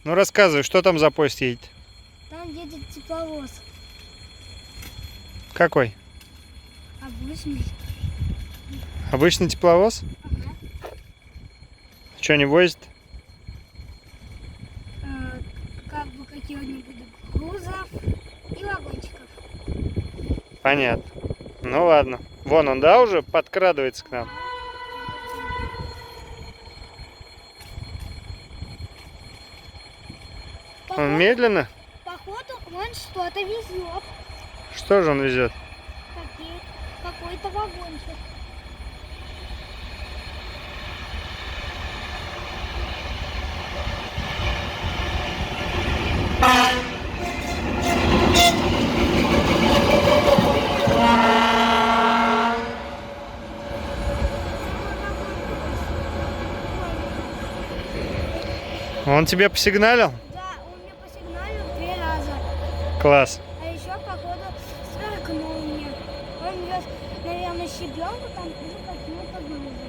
Ну рассказывай, что там за поезд едет? Там едет тепловоз. Какой? Обычный. Обычный тепловоз? Ага. Что, не возит? Как бы каких-нибудь грузов и вагончиков. Понятно. Ну ладно. Вон он, да, уже подкрадывается к нам. Он медленно? Походу он что-то везет. Что же он везет? Какой-то вагончик. Он тебе посигналил? Да, он мне посигналил 2 раза. Класс. А еще, походу, сверкнул мне. Он вез, наверное, щебенку там или какие-то грузы.